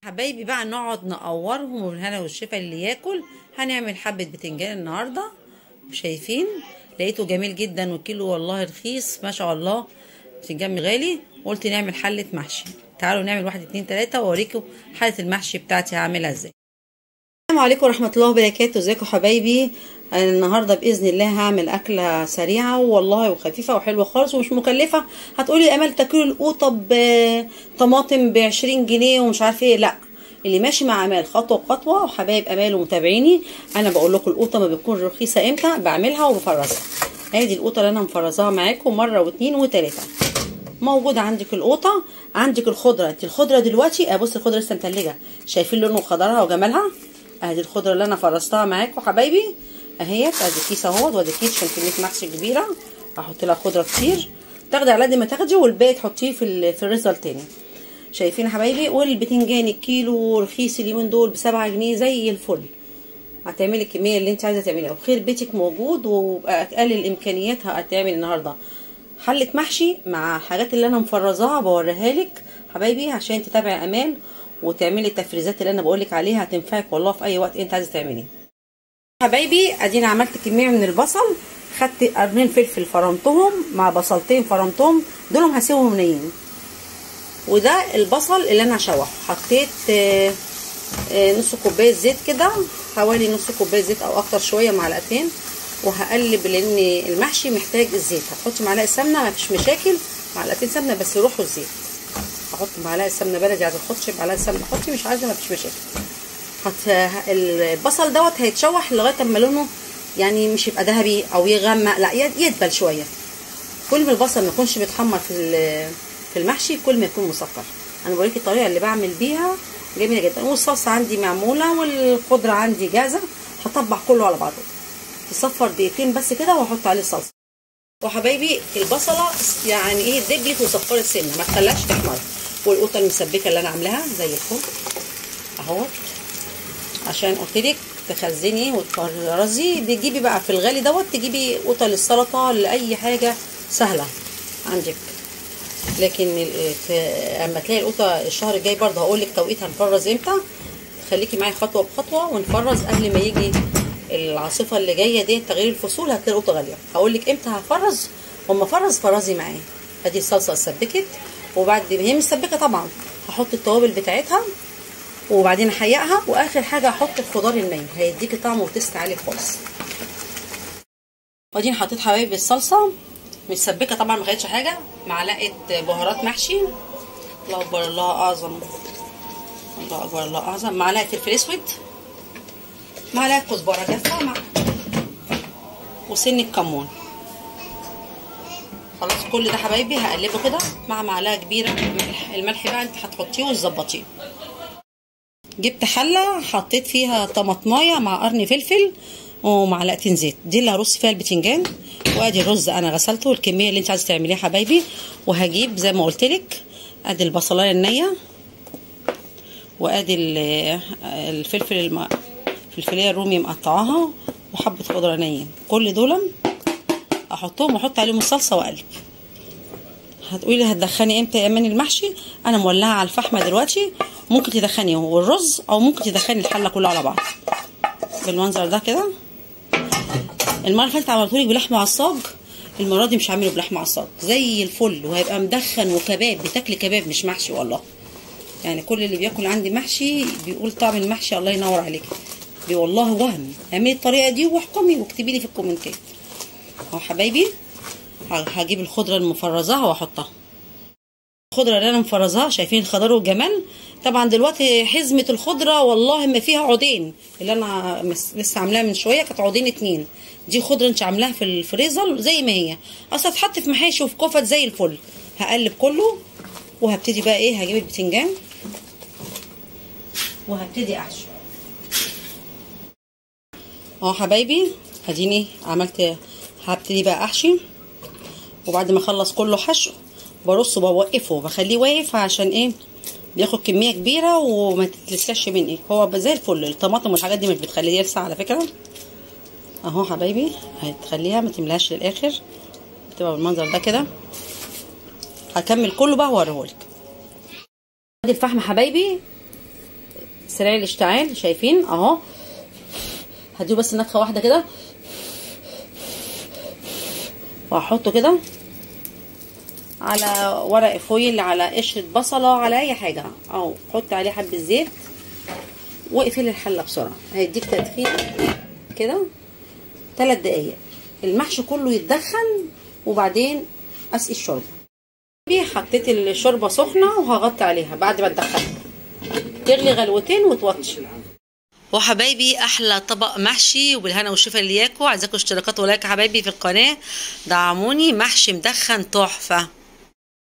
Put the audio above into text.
حبايبي بقى نقعد نقورهم والهنا والشفا اللي ياكل. هنعمل حبة بتنجان النهاردة. شايفين لقيته جميل جدا والكيلو والله رخيص ما شاء الله. بتنجان غالي قلت نعمل حلة محشي. تعالوا نعمل 1 2 3 واوريكم حلة المحشي بتاعتي هعملها ازاي. السلام عليكم ورحمة الله وبركاته. ازيكم حبايبي؟ أنا النهارده باذن الله هعمل اكله سريعه والله وخفيفه وحلوه خالص ومش مكلفه. هتقولي امال تاكلوا القوطه بطماطم ب20 جنيه ومش عارفه ايه؟ لا، اللي ماشي مع امال خطوه بخطوه. وحبايب امال ومتابعيني، انا بقول لكم القوطه ما بتكون رخيصه امتى بعملها وبفرزها. ادي القوطه اللي انا مفرزاها معاكم مره واثنين وثلاثه. موجوده عندك القوطه، عندك الخضره. انت الخضره دلوقتي ابص الخضره لسه متلجه، شايفين لون وخضرها وجمالها؟ ادي الخضره اللي انا فرزتها معاكم حبايبي اهيت. ادي كيس اهوت وادي كيس عشان كميه محشي كبيره. هحط لها خضره كتير، تاخدي على قد ما تاخدي والباقي تحطيه في الرزه تاني. شايفين يا حبايبي؟ والبتنجان الكيلو رخيص اليومين دول ب7 جنيه زي الفل. هتعملي الكميه اللي انت عايزه تعمليها وخير بيتك موجود وباقل الامكانيات. هتعمل النهارده حله محشي مع الحاجات اللي انا مفرزاها بوريها لك حبايبي عشان تتابعي امال وتعملي التفريزات اللي انا بقولك عليها. هتنفعك والله في اي وقت انت عايزه تعمليه حبايبي. ادينا عملت كميه من البصل، خدت قرنين فلفل فرمتهم مع بصلتين فرمتهم، دول هسيبهم نيين. وده البصل اللي انا هشوحه. حطيت نص كوبايه زيت كده، حوالي نص كوبايه زيت او اكتر شويه، معلقتين. وهقلب لان المحشي محتاج الزيت. هتحطي معلقه سمنه مفيش مشاكل، معلقتين سمنه بس يروحوا الزيت. هحط معلقه سمنه بلدي، عايزه تحطي معلقه سمنه حطي، مش عايزه مفيش مشاكل. البصل دوت هيتشوح لغايه اما لونه يعني مش يبقى ذهبي او يغمق، لا يدبل شويه. كل ما البصل ما يكونش بيتحمر في المحشي كل ما يكون مسكر. انا بوريكي الطريقه اللي بعمل بيها جميله جدا. والصلصه عندي معموله والخضره عندي جاهزه. هطبع كله على بعضه، تصفر دقيقتين بس كده واحط عليه الصلصه. وحبايبي البصله يعني ايه دبلت وصفرت سنه، ما تخليهاش تحمر. والقوطه المسبكه اللي انا عاملاها زي الفل اهوت، عشان قلتلك تخزني وتفرزي. تجيبي بقى في الغالي دوت تجيبي قوطه للسلطه لاي حاجه سهله عندك. لكن اما تلاقي القوطه الشهر الجاي برضه هقول لك توقيت هنفرز امتى. خليكي معايا خطوه بخطوه ونفرز قبل ما يجي العاصفه اللي جايه دي تغيير الفصول. هتلاقي القوطه غاليه. هقول لك امتى هفرز، واما افرز فرزي معايا. ادي الصلصه اتسبكت، وبعد ما هي مسبكه طبعا هحط التوابل بتاعتها وبعدين احيقها. واخر حاجه هحط الخضار الني هيديكي طعم وتست عالي خالص. وبعدين حطيت حبايبي الصلصه متسبكه طبعا ما خدتش حاجه. معلقه بهارات محشي، الله اكبر الله اعظم، الله اكبر الله اعظم. معلقه فلفل اسود، معلقه كزبره جافه وسن الكمون. خلاص كل ده حبايبي هقلبه كده مع معلقه كبيره ملح. الملح بقى انت هتحطيه وتظبطيه. جبت حله حطيت فيها طماطمايه مع قرن فلفل ومعلقتين زيت. دي اللي هرص فيها البتنجان. وادي الرز انا غسلته الكميه اللي انت عايزه تعمليها حبايبي. وهجيب زي ما قلت لك ادي البصلايه النيه، وادي الفلفليه الرومي مقطعاها، وحبه خضره نيه. كل دول احطهم واحط عليهم الصلصه واقلب. هتقولي هتدخني امتى يا امان المحشي؟ انا مولعه على الفحمه دلوقتي. ممكن تدخني والرز او ممكن تدخني الحله كلها على بعض بالمنظر ده كده. المره اللي فاتت عملتهولك بلحمه عصاج، المره دي مش هعمله بلحمه عصاج زي الفل، وهيبقى مدخن وكباب. بتاكلي كباب مش محشي والله. يعني كل اللي بياكل عندي محشي بيقول طعم المحشي الله ينور عليك. والله وهم. اعملي الطريقه دي واحكمي واكتبي لي في الكومنتات. اهو حبايبي هجيب الخضره المفرزاها واحطها. الخضره اللي انا مفرزاها شايفين الخضار والجمال. طبعا دلوقتي حزمه الخضره والله ما فيها عودين. اللي انا لسه عاملاها من شويه كانت عودين 2. دي خضره انت عاملاها في الفريزر زي ما هي اصلا تتحط في محاشي وفي كفت زي الفل. هقلب كله وهبتدي بقى ايه، هجيب البتنجان وهبتدي احشو. اهو حبايبي اديني عملت. هبتدي بقى احشي، وبعد ما اخلص كله حشو برصه بوقفه بخليه واقف عشان ايه بياخد كميه كبيره وما تتلسعش مني. هو زي الفل. الطماطم والحاجات دي مش بتخليه يلسع على فكره. اهو حبايبي هتخليها ما تملاش للاخر، بتبقى بالمنظر ده كده. هكمل كله بقى واوريهولك. ادي الفحم حبايبي سريع الاشتعال، شايفين اهو. هديه بس نفخه واحده كده وهحطه كده على ورق فويل، على قشره بصله، على اي حاجه اهو. حط عليه حبه زيت واقفلي الحله بسرعه، هيديك تدخين كده 3 دقايق. المحشي كله يتدخن وبعدين اسقي الشوربه. حطيت الشوربه سخنه وهغطي عليها بعد ما تدخلها تغلي غلوتين وتوطي. وحبايبي احلى طبق محشي وبالهنا والشفا اللي ياكل. عايزاكم اشتراكات ولايك يا حبايبي في القناه، دعموني. محشي مدخن تحفه.